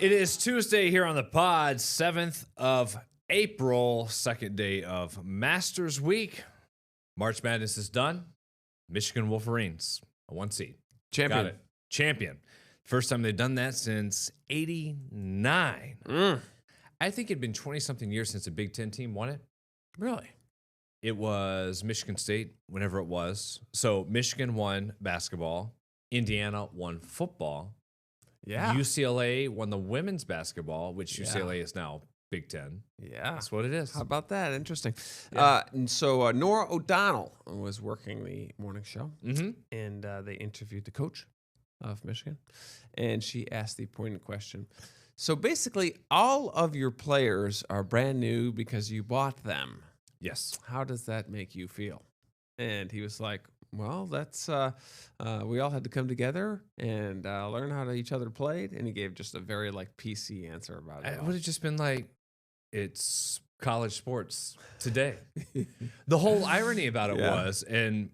It is Tuesday here on the pod, 7th of April, second day of Masters Week. March Madness is done. Michigan Wolverines, a 1 seed. Champion. Got it. Champion. First time they've done that since 89. I think it'd been 20-something years since a Big Ten team won it. Really? It was Michigan State, whenever it was. So Michigan won basketball. Indiana won football. Yeah. UCLA won the women's basketball, which UCLA is now Big Ten. Yeah. That's what it is. How about that? Interesting. Yeah. And so Nora O'Donnell was working the morning show, Mm-hmm. and they interviewed the coach of Michigan, and she asked the poignant question. So basically, all of your players are brand new because you bought them. Yes. How does that make you feel? And he was like, well, that's we all had to come together and learn how to each other played. And he gave just a very PC answer about it. It would have just been like, it's college sports today. The whole irony about it was, and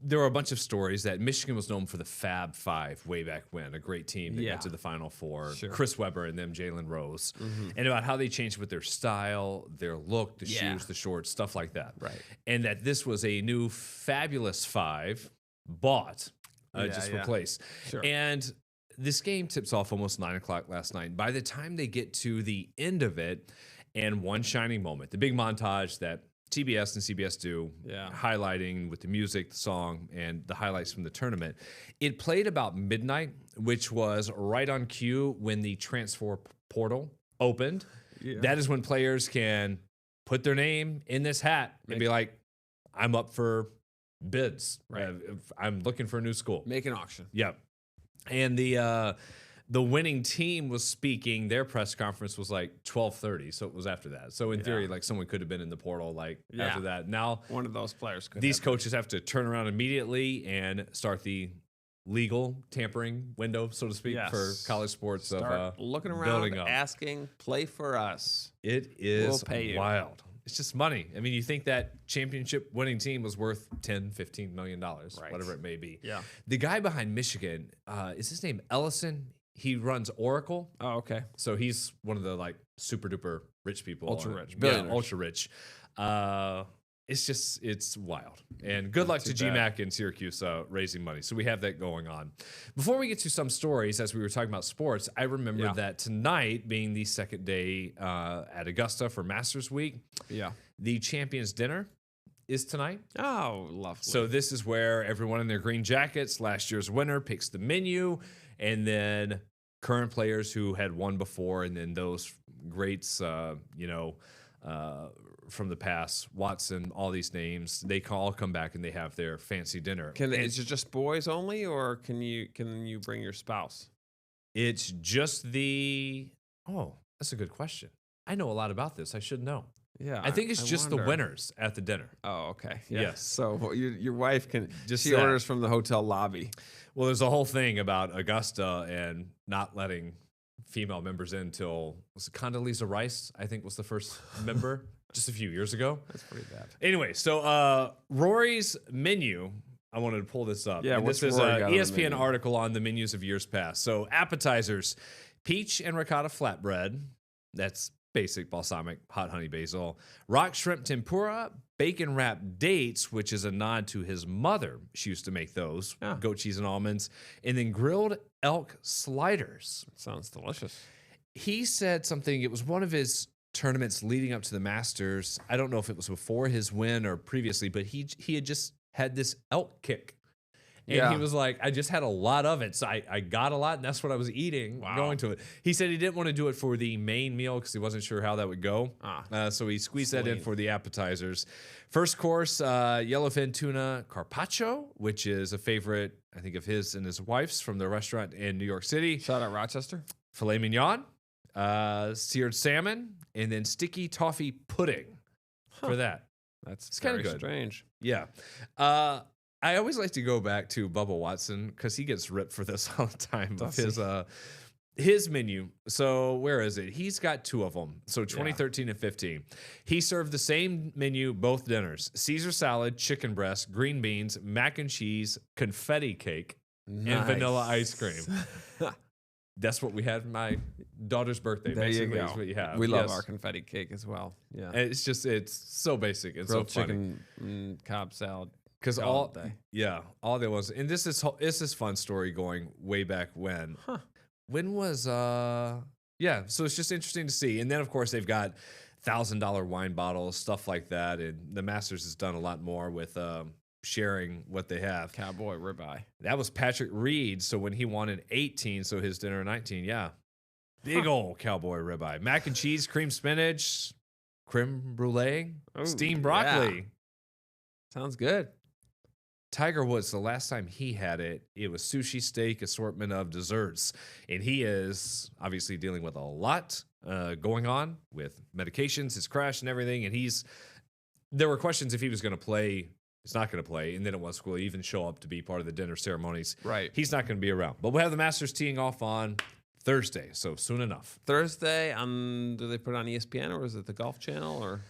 there were a bunch of stories that Michigan was known for the Fab Five way back when, a great team that got to the Final Four, Sure. Chris Webber and them, Jalen Rose, and about how they changed with their style, their look, the shoes, the shorts, stuff like that. Right. And that this was a new fabulous five bought, just replaced. Sure. And this game tips off almost 9 o'clock last night. By the time they get to the end of it, and one shining moment, the big montage that TBS and CBS do, highlighting with the music, the song, and the highlights from the tournament. It played about midnight, which was right on cue when the transfer portal opened. Yeah. That is when players can put their name in this hat and be like, I'm up for bids. Right. I'm looking for a new school. Make an auction. Yep. And the winning team was speaking. Their press conference was like 12:30, so it was after that. So in theory, someone could have been in the portal after that. Now one of those players could. These coaches have to turn around immediately and start the legal tampering window, so to speak, for college sports. Start looking around, asking, play for us. It is we'll pay you. Wild. It's just money. I mean, you think that championship winning team was worth $10, $15 million, whatever it may be. Yeah. The guy behind Michigan, is his name Ellison? He runs Oracle. Oh, okay. So he's one of the super duper rich people. Ultra rich. Yeah, ultra rich. It's wild. And good luck to GMAC and Syracuse raising money. So we have that going on. Before we get to some stories, as we were talking about sports, I remember that tonight being the second day at Augusta for Masters Week. Yeah. The Champions Dinner is tonight. Oh, lovely. So this is where everyone in their green jackets, last year's winner, picks the menu, and then current players who had won before, and then those greats, from the past, Watson, all these names, they can all come back and they have their fancy dinner. Is it just boys only, or can you bring your spouse? It's just that's a good question. I know a lot about this. I should know. Yeah, I think it's just wonder. the winners at the dinner. Oh, okay. Yeah. Yes. So your wife can She orders from the hotel lobby. Well, there's a whole thing about Augusta and not letting female members in till, was it Condoleezza Rice, I think was the first member just a few years ago. That's pretty bad. Anyway, so Rory's menu, I wanted to pull this up. Yeah, and what's this is Rory an got on the ESPN menu? article on the menus of years past. So appetizers, peach and ricotta flatbread. That's basic balsamic hot honey basil. Rock shrimp tempura, bacon wrapped dates, which is a nod to his mother. She used to make those, goat cheese and almonds. And then grilled elk sliders. Sounds delicious. He said something, it was one of his tournaments leading up to the Masters. I don't know if it was before his win or previously, but he had just had this elk kick. And he was like, I just had a lot of it. So I got a lot, and that's what I was eating going to it. He said he didn't want to do it for the main meal because he wasn't sure how that would go. So he squeezed that in for the appetizers. First course, yellowfin tuna carpaccio, which is a favorite, I think, of his and his wife's from the restaurant in New York City. Shout out Rochester. Filet mignon, seared salmon, and then sticky toffee pudding for that. It's kind very of good. strange. Yeah. I always like to go back to Bubba Watson because he gets ripped for this all the time. His menu. So where is it? He's got two of them. So 2013 and 15. He served the same menu, both dinners: Caesar salad, chicken breast, green beans, mac and cheese, confetti cake, and vanilla ice cream. That's what we had for my daughter's birthday. There you basically, go. is what you have. We love Yes. our confetti cake as well. Yeah. And it's so basic. It's Grilled so funny. chicken, Cobb salad. Because all day. all there was, and this is fun story going way back when. Huh. When was yeah? So it's just interesting to see, and then of course they've got $1,000 wine bottles, stuff like that, and the Masters has done a lot more with sharing what they have. Cowboy ribeye. That was Patrick Reed. So when he wanted 18, so his dinner 19, yeah, big old cowboy ribeye, mac and cheese, cream spinach, creme brulee, Ooh, steamed broccoli. yeah. Sounds good. Tiger Woods, the last time he had it, it was sushi, steak, assortment of desserts. And he is obviously dealing with a lot going on with medications, his crash and everything. And there were questions if he was going to play. He's not going to play. And then it was, will he even show up to be part of the dinner ceremonies? Right. He's not going to be around. But we'll have the Masters teeing off on Thursday, so soon enough. Thursday, do they put it on ESPN or is it the Golf Channel or?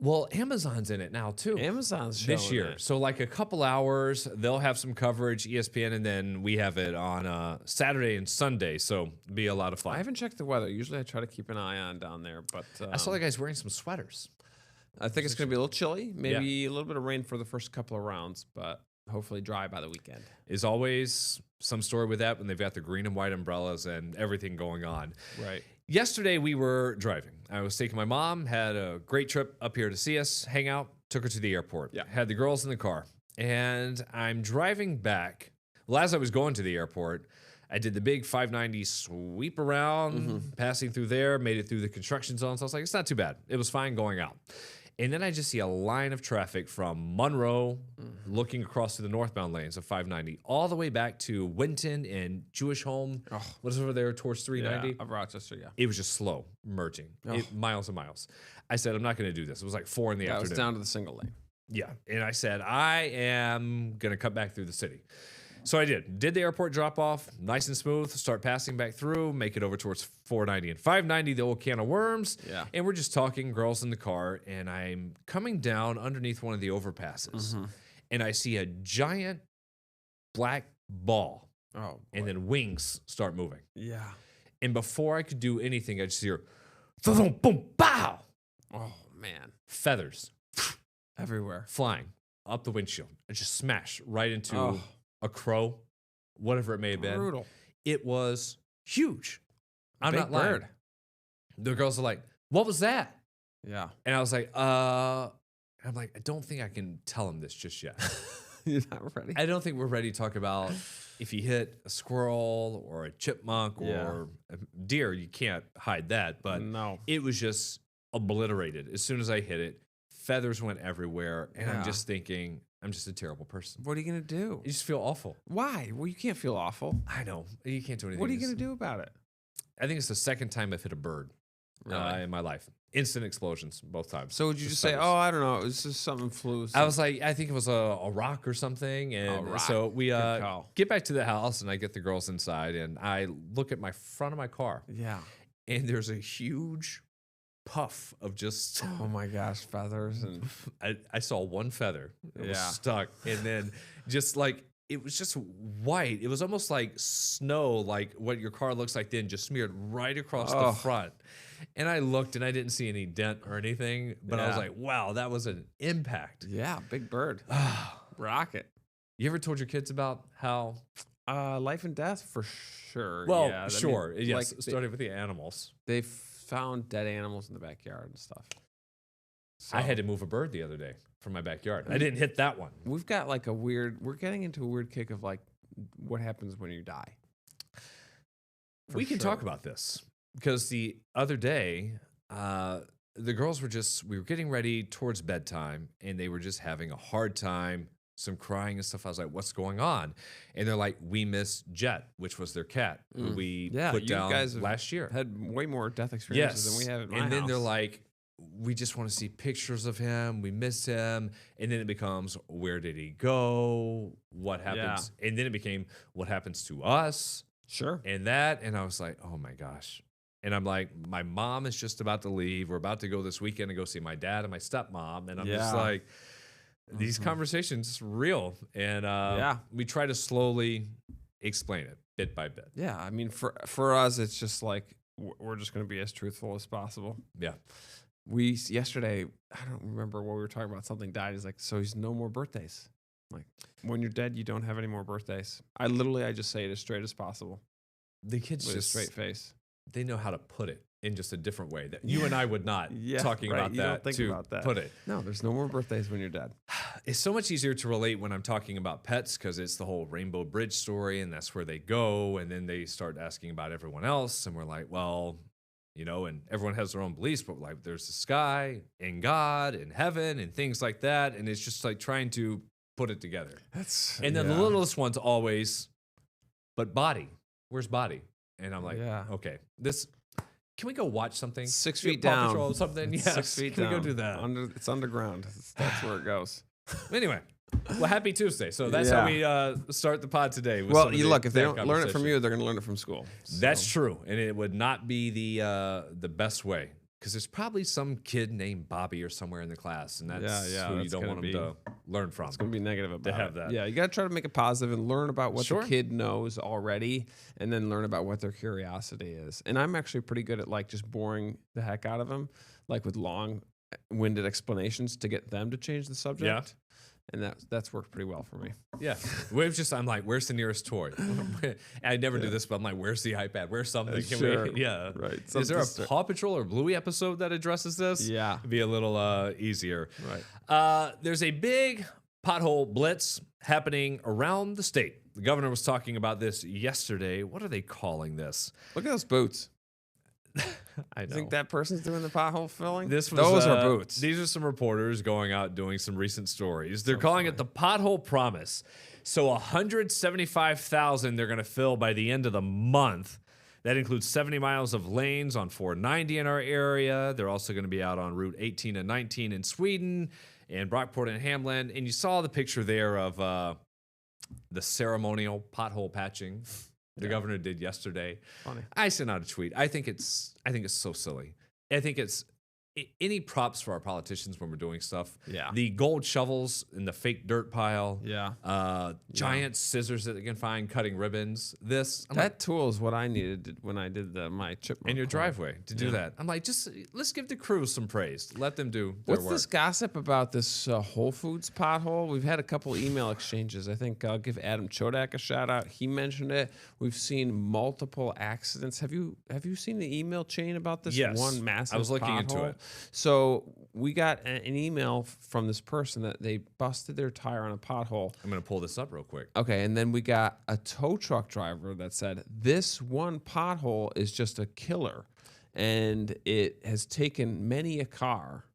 Well, Amazon's in it now too. Amazon's this showing year. it. So like a couple hours, they'll have some coverage, ESPN, and then we have it on Saturday and Sunday. So it'll be a lot of fun. I haven't checked the weather. Usually I try to keep an eye on down there, but I saw the guys wearing some sweaters. I think it's going to be a little chilly. Maybe a little bit of rain for the first couple of rounds, but hopefully dry by the weekend. Is always some story with that when they've got the green and white umbrellas and everything going on. Right. Yesterday we were driving. I was taking my mom, had a great trip up here to see us, hang out, took her to the airport. Yeah. Had the girls in the car. And I'm driving back. Well, as I was going to the airport, I did the big 590 sweep around, passing through there, made it through the construction zone. So I was like, it's not too bad. It was fine going out. And then I just see a line of traffic from Monroe looking across to the northbound lanes of 590 all the way back to Winton and Jewish Home. What is over there towards 390? Yeah, of Rochester, yeah. It was just slow merging, miles and miles. I said, I'm not going to do this. It was like 4 in the That afternoon. was down to the single lane. Yeah. And I said, I am going to cut back through the city. So I did the airport drop off, nice and smooth, start passing back through, make it over towards 490 and 590, the old can of worms. Yeah. And we're just talking, girls in the car, and I'm coming down underneath one of the overpasses, and I see a giant black ball, Oh, and then wings start moving. yeah. And before I could do anything, I just hear, thump, boom, bow, Oh, man. feathers Everywhere. flying up the windshield. It just smashed right into Oh. a crow, whatever it may have been. Brutal. It was huge. I'm Big not lying. bird. The girls are like, "What was that?" Yeah. And I was like, I'm like, I don't think I can tell him this just yet. You're not ready. I don't think we're ready to talk about if you hit a squirrel or a chipmunk Yeah. or a deer. You can't hide that, but no. it was just obliterated as soon as I hit it. Feathers went everywhere, and I'm Yeah. just thinking, I'm just a terrible person. What are you going to do? You just feel awful. Why? Well, you can't feel awful. I know you can't do anything. What are you going to do about it? I think it's the second time I've hit a bird in my life. Instant explosions both times. So would you just say, feathers. "Oh, I don't know, it was just something flew"? I was like, I think it was a rock or something. And rock. so we Good call. get back to the house, and I get the girls inside, and I look at my front of my car, yeah. and there's a huge puff of just. Oh my gosh, feathers and I saw one feather that was Yeah. stuck, and then just like it was just white. It was almost like snow, like what your car looks like then, just smeared right across the Oh. front. And I looked, and I didn't see any dent or anything, but I was Yeah. like, wow, that was an impact. yeah, big bird, rocket. You ever told your kids about how? Life and death for sure. Well, yeah. I mean, sure, yes. like, Starting with the animals. they found dead animals in the backyard and stuff. I had So, to move a bird the other day from my backyard. I didn't hit that one. We've got like we're getting into a weird kick of like what happens when you die. For We can talk sure. about this because the other day, the girls we were getting ready towards bedtime, and they were just having a hard time, some crying and stuff. I was like, what's going on? And they're like, we miss Jet, which was their cat, who we Yeah, put you down guys have last year. Had way more death experiences than we have at my and then they're house. like, we just want to see pictures of him. We miss him. And then it becomes, where did he go? What happens? And then it became, what happens to us? sure. And I was like, oh my gosh. And I'm like, my mom is just about to leave. We're about to go this weekend and go see my dad and my stepmom. And I'm just Yeah. like, these conversations real. And Yeah. we try to slowly explain it. bit by bit. Yeah, I mean, for us, it's just like we're just going to be as truthful as possible. Yeah. Yesterday, I don't remember what we were talking about. Something died. He's like, so he's no more birthdays. I'm like, when you're dead, you don't have any more birthdays. I just say it as straight as possible. The kids With just a straight face. They know how to put it in just a different way that you and I would not talking right. about You that don't think to about that. put it. No, there's no more birthdays when you're dead. It's so much easier to relate when I'm talking about pets because it's the whole Rainbow Bridge story, and that's where they go, and then they start asking about everyone else, and we're like, well, and everyone has their own beliefs, but like there's the sky and God and heaven and things like that, and it's just like trying to put it together. And then the littlest one's always, but body, where's body? And I'm like, okay, can we go watch something? 6 feet Paw down. Patrol or something? Yeah, 6 feet can down. we go do that? It's underground. That's where it goes. Anyway, well, happy Tuesday. So that's how we start the pod today. With Well, look, if they don't learn it from you, they're going to learn it from school. So. That's true, and it would not be the best way because there's probably some kid named Bobby or somewhere in the class, and that's who you don't want them to learn from. It's going to be negative about to have that. Yeah, you got to try to make it positive and learn about what the kid knows already, and then learn about what their curiosity is. And I'm actually pretty good at like just boring the heck out of them, like with long-winded explanations to get them to change the subject. Yeah. And that's worked pretty well for me. Yeah. I'm like, where's the nearest toy? I never do this, but I'm like, where's the iPad? Where's something? Sure. Yeah. Right. Is there a Paw Patrol or Bluey episode that addresses this? Yeah. It'd be a little easier. Right. There's a big pothole blitz happening around the state. The governor was talking about this yesterday. What are they calling this? Look at those boots. I know. Think that person's doing the pothole filling? Those are boots. These are some reporters going out doing some recent stories. They're calling it the Pothole Promise. So 175,000 they're going to fill by the end of the month. That includes 70 miles of lanes on 490 in our area. They're also going to be out on Route 18 and 19 in Sweden and Brockport and Hamlin. And you saw the picture there of the ceremonial pothole patching. The governor did yesterday. Funny. I sent out a tweet. I think it's so silly. I think it's any props for our politicians when we're doing stuff. Yeah. The gold shovels in the fake dirt pile. Yeah. Giant scissors that they can find cutting ribbons. That tool is what I needed when I did my chipmunk in your driveway to do that. I'm like, just let's give the crew some praise. Let them do their work. What's this gossip about this Whole Foods pothole? We've had a couple email exchanges. I think I'll give Adam Chodak a shout out. He mentioned it. We've seen multiple accidents. Have you seen the email chain about this one massive I was looking into pothole? it. So we got an email from this person that they busted their tire on a pothole. I'm going to pull this up real quick. Okay, and then we got a tow truck driver that said this one pothole is just a killer, and it has taken many a car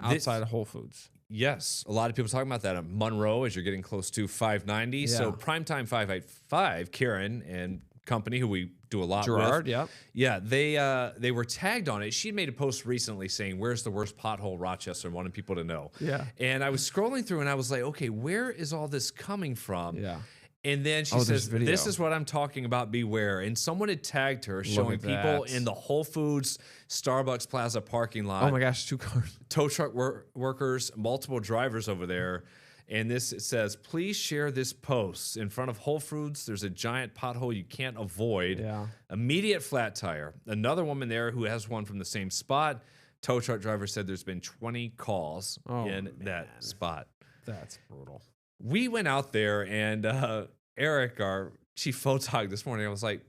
outside of Whole Foods. Yes, a lot of people talking about that. Monroe, as you're getting close to 590. Yeah. So Primetime 585, Karen and company, who we do a lot Gerard, with. Yeah, they were tagged on it. She made a post recently saying, where's the worst pothole Rochester, and wanted people to know. Yeah. And I was scrolling through and I was like, okay, where is all this coming from? Yeah. And then she says, this is what I'm talking about, beware. And someone had tagged her showing people in the Whole Foods Starbucks Plaza parking lot. Oh my gosh, 2 cars. Tow truck workers, multiple drivers over there. And it says, please share this post. In front of Whole Foods, there's a giant pothole you can't avoid. Yeah. Immediate flat tire. Another woman there who has one from the same spot. Tow truck driver said there's been 20 calls in that spot. That's brutal. We went out there, and Eric, our chief photog this morning, I was like,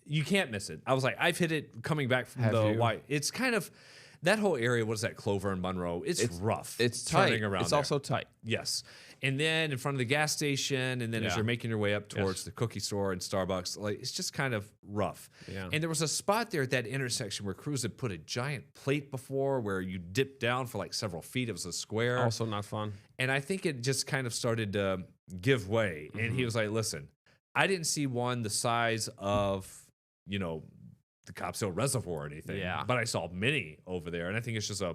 you can't miss it. I was like, I've hit it coming back from white. It's kind of... That whole area, what is that, Clover and Monroe? It's rough. It's tight. It's also tight. Yes. And then in front of the gas station, and then as you're making your way up towards the cookie store and Starbucks, like it's just kind of rough. Yeah. And there was a spot there at that intersection where crews had put a giant plate before where you dip down for like several feet. It was a square. Also not fun. And I think it just kind of started to give way. And he was like, listen, I didn't see one the size of, the Cops Hill Reservoir or anything. Yeah. But I saw many over there, and I think it's just a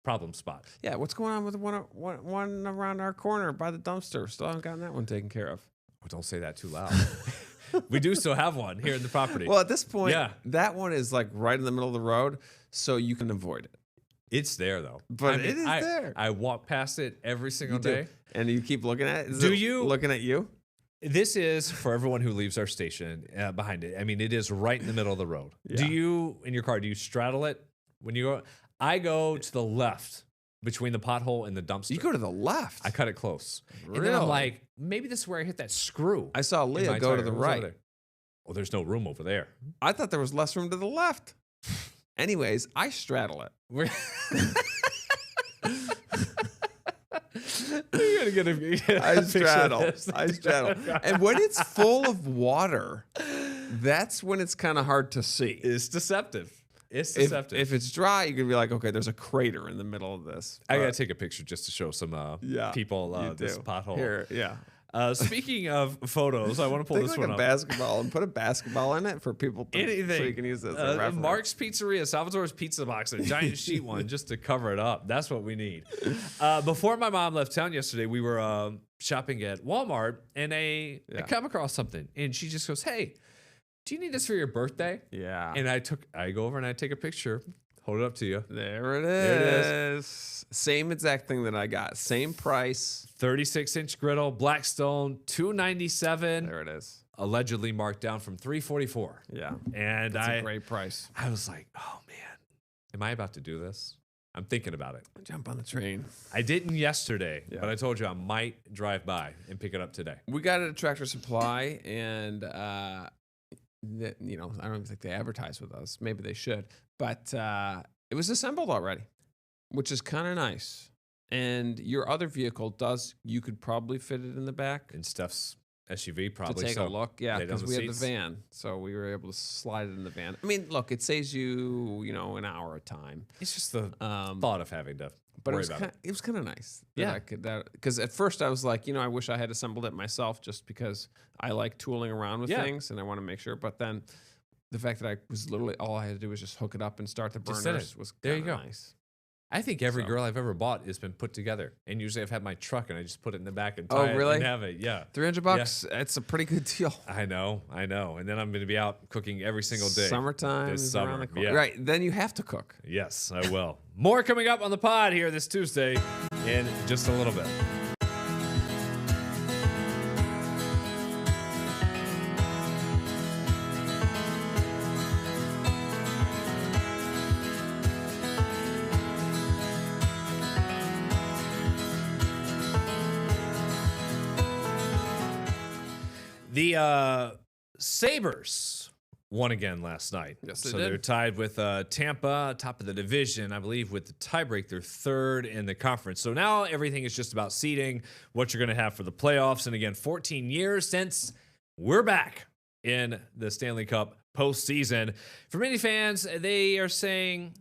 problem spot. Yeah, what's going on with one around our corner by the dumpster? Still haven't gotten that one taken care of. Oh, don't say that too loud. We do still have one here in the property. Well, at this point, that one is like right in the middle of the road, so you can avoid it. It's there, though. But it is there. I walk past it every single day. And you keep looking at it? Do you? Looking at you? This is for everyone who leaves our station behind it. I mean, it is right in the middle of the road. Yeah. Do you, in your car, do you straddle it when you go? I go to the left between the pothole and the dumpster. You go to the left. I cut it close. Really? And then I'm like, maybe this is where I hit that screw. I saw Leah go to the right. Well, there's no room over there. I thought there was less room to the left. Anyways, I straddle it. You're gonna get a I straddle. I straddle. And when it's full of water, that's when it's kind of hard to see. It's deceptive. It's deceptive. If it's dry, you can be like, okay, there's a crater in the middle of this. I gotta take a picture just to show some people this pothole. Here, yeah. Speaking of photos, I want to pull this one a up. basketball and put a basketball in it for people to, anything. so you can use it as a reference. Mark's Pizzeria, Salvatore's Pizza Box, a giant sheet one just to cover it up. That's what we need. Before my mom left town yesterday, we were shopping at Walmart, and I come across something, and she just goes, "Hey, do you need this for your birthday?" Yeah. And I go over and I take a picture, hold it up to you. There it is. Same exact thing that I got. Same price. 36-inch griddle, Blackstone, $297. There it is. Allegedly marked down from $344. Yeah. And that's a great price. I was like, oh man, am I about to do this? I'm thinking about it. Jump on the train. I didn't yesterday, but I told you I might drive by and pick it up today. We got it at Tractor Supply, and I don't even think they advertise with us. Maybe they should, but it was assembled already, which is kind of nice. And your other vehicle you could probably fit it in the back. And Steph's SUV probably. To take a look, yeah, because we have the van. So we were able to slide it in the van. I mean, look, it saves you, an hour of time. It's just the thought of having to worry about it. It was kind of nice. Yeah. Because at first I was like, I wish I had assembled it myself just because I like tooling around with things and I want to make sure. But then the fact that I was literally, all I had to do was just hook it up and start the burners was there you go. Nice. I think every girl I've ever bought has been put together. And usually I've had my truck and I just put it in the back and tie it and have it. Yeah. $300, that's a pretty good deal. I know. And then I'm going to be out cooking every single day. Summertime this is summer. Around the corner. Right, then you have to cook. Yes, I will. More coming up on the pod here this Tuesday in just a little bit. The Sabres won again last night. Yes, they so did. They're tied with Tampa, top of the division. I believe with the tiebreak, they're third in the conference. So now everything is just about seeding, what you're going to have for the playoffs. And again, 14 years since we're back in the Stanley Cup postseason. For many fans, they are saying,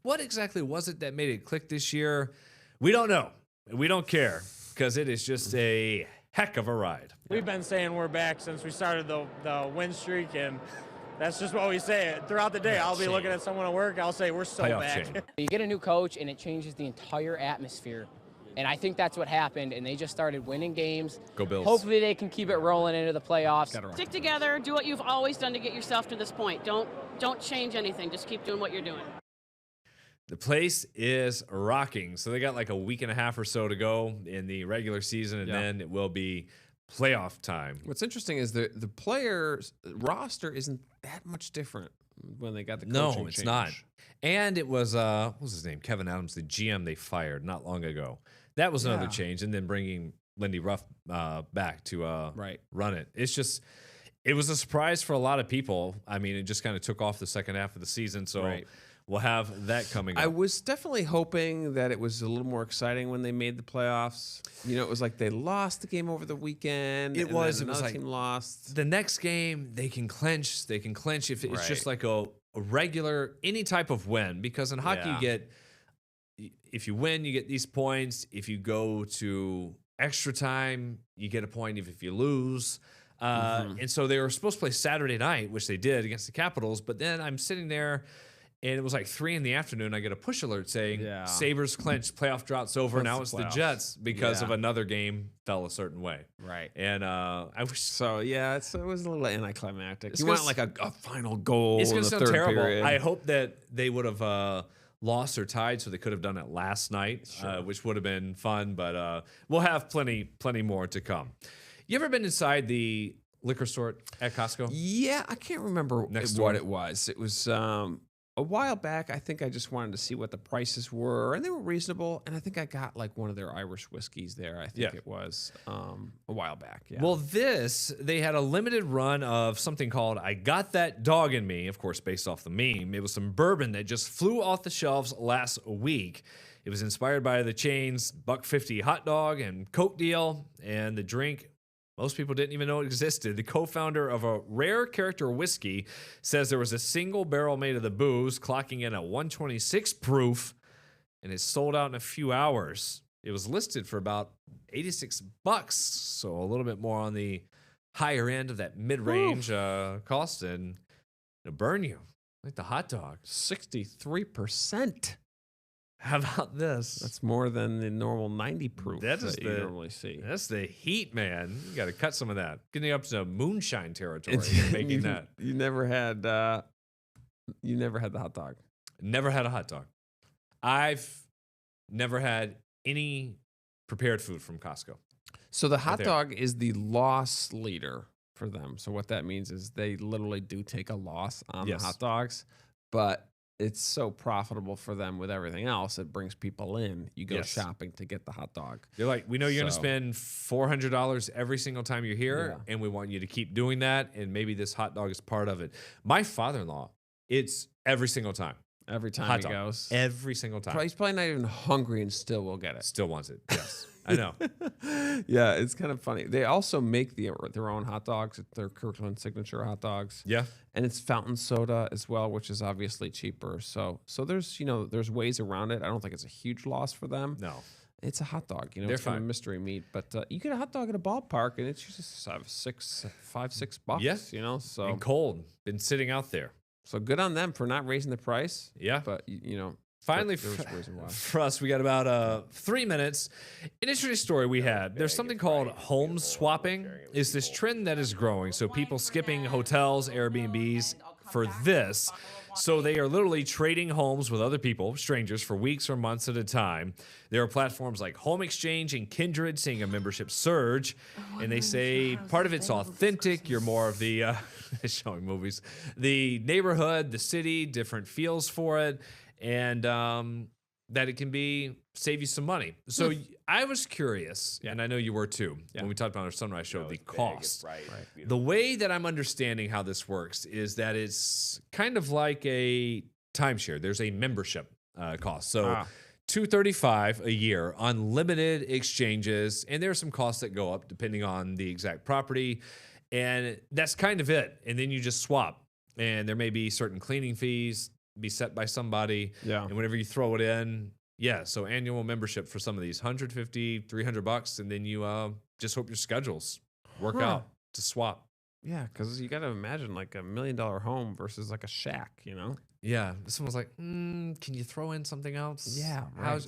what exactly was it that made it click this year? We don't know. We don't care because it is just a heck of a ride. We've been saying we're back since we started the win streak, and that's just what we say. Throughout the day, I'll be looking at someone at work, I'll say, we're so back. You get a new coach, and it changes the entire atmosphere. And I think that's what happened, and they just started winning games. Go Bills. Hopefully they can keep it rolling into the playoffs. Stick together, do what you've always done to get yourself to this point. Don't change anything, just keep doing what you're doing. The place is rocking. So they got like a week and a half or so to go in the regular season, and then it will be playoff time. What's interesting is the players roster isn't that much different when they got the coaching No, it's change. not. And it was what was his name? Kevin Adams, the GM they fired not long ago. That was another change, and then bringing Lindy Ruff back to run it. It's just it was a surprise for a lot of people. I mean, it just kind of took off the second half of the season, so we'll have that coming up. I was definitely hoping that it was a little more exciting when they made the playoffs. It was like they lost the game over the weekend. It was another like team lost. The next game they can clinch. They can clinch if it's just like a regular any type of win. Because in hockey you get, if you win, you get these points. If you go to extra time, you get a point. If you lose. And so they were supposed to play Saturday night, which they did against the Capitals. But then I'm sitting there, and it was like 3 p.m. I get a push alert saying Sabres clinched, playoff drought's over. Now it's the Jets because of another game fell a certain way. Right. And I wish so. Yeah, it was a little anticlimactic. You want like a final goal. It's going in to the sound third terrible. period. I hope that they would have lost or tied, so they could have done it last night, which would have been fun. But we'll have plenty more to come. You ever been inside the liquor store at Costco? Yeah, I can't remember what it was. It was a while back. I think I just wanted to see what the prices were, and they were reasonable. And I think I got like one of their Irish whiskeys there. I think it was a while back. Yeah. Well, they had a limited run of something called I Got That Dog in Me, of course, based off the meme. It was some bourbon that just flew off the shelves last week. It was inspired by the chain's $1.50 hot dog and Coke deal, and the drink most people didn't even know it existed. The co-founder of a rare character whiskey says there was a single barrel made of the booze, clocking in at 126 proof, and it sold out in a few hours. It was listed for about $86, so a little bit more on the higher end of that mid-range cost, and it'll burn you like the hot dog. 63%. How about this? That's more than the normal 90 proof that you normally see. That's the heat, man. You got to cut some of that. Getting up to moonshine territory. Making that. You never had the hot dog. Never had a hot dog. I've never had any prepared food from Costco. So the hot dog is the loss leader for them. So what that means is they literally do take a loss on the hot dogs, but it's so profitable for them with everything else. It brings people in. You go shopping to get the hot dog. They're like, we know you're going to spend $400 every single time you're here, and we want you to keep doing that, and maybe this hot dog is part of it. My father-in-law, it's every single time. Every time he goes. Every single time. He's probably not even hungry and still will get it. Still wants it, yes. I know. Yeah, it's kind of funny. They also make their own hot dogs. They're Kirkland Signature hot dogs. Yeah. And it's fountain soda as well, which is obviously cheaper. So there's, there's ways around it. I don't think it's a huge loss for them. No. It's a hot dog. They're it's fine. Kind of mystery meat. But you get a hot dog at a ballpark, and it's just $5-6. Yeah. So and cold. Been sitting out there. So good on them for not raising the price. Yeah. But, finally, for us, we got about 3 minutes. An interesting story we had. There's something called home swapping. It's this trend that is growing. So people skipping hotels, Airbnbs for this. So they are literally trading homes with other people, strangers, for weeks or months at a time. There are platforms like Home Exchange and Kindred seeing a membership surge. And they say part of it's authentic. You're more of the, showing movies, the neighborhood, the city, different feels for it. And that it can save you some money. So I was curious, and I know you were too, when we talked about our Sunrise show, the cost. Right. The way that I'm understanding how this works is that it's kind of like a timeshare. There's a membership cost. So $235 a year, unlimited exchanges, and there are some costs that go up depending on the exact property. And that's kind of it. And then you just swap. And there may be certain cleaning fees be set by somebody. Yeah. And whenever you throw it in, so annual membership for some of these, $150, $300, and then you just hope your schedules work out to swap. Yeah, because you got to imagine like $1 million home versus like a shack, Yeah, someone's like, can you throw in something else? Yeah,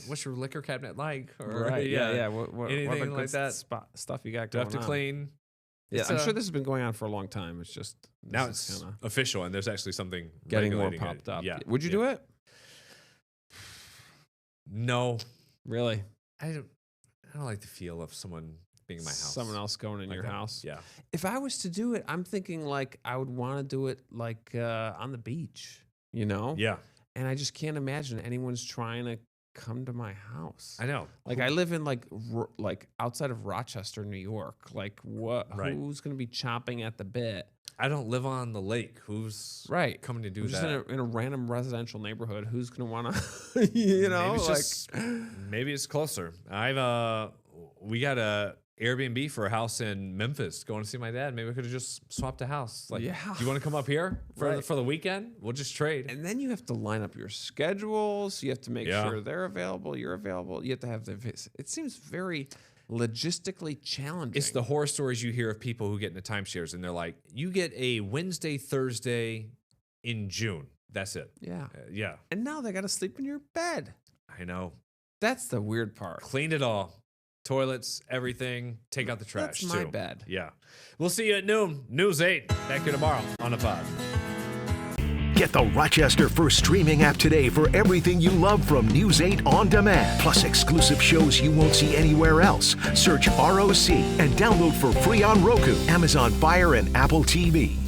what's your liquor cabinet like? Or, right, yeah. What anything like that? Stuff you got Do I going have to clean? Yeah, I'm sure this has been going on for a long time. It's just now it's official, and there's actually something getting more popped up. Yeah. Would you do it? No, really. I don't like the feel of someone being in my house. Someone else going in like your that. house. Yeah. If I was to do it, I'm thinking like I would want to do it like on the beach. Yeah. And I just can't imagine anyone's trying to come to my house. I know. Like I live in like outside of Rochester, New York. Like what? Right. Who's going to be chomping at the bit? I don't live on the lake. Who's coming to do just that? In a random residential neighborhood. Who's going to want to? Maybe it's closer. We got a Airbnb for a house in Memphis. Going to see my dad. Maybe I could have just swapped a house. Like, do you want to come up here for the weekend? We'll just trade. And then you have to line up your schedules. You have to make sure they're available. You're available. You have to have it seems very logistically challenging. It's the horror stories you hear of people who get into timeshares, and they're like, you get a Wednesday, Thursday in June. That's it. Yeah. Yeah. And now they got to sleep in your bed. I know. That's the weird part. Clean it all. Toilets, everything. Take out the trash. That's my bed. Yeah. We'll see you at noon. News 8. Back here tomorrow on the pod. Get the Rochester First streaming app today for everything you love from News 8 On Demand, plus exclusive shows you won't see anywhere else. Search ROC and download for free on Roku, Amazon Fire, and Apple TV.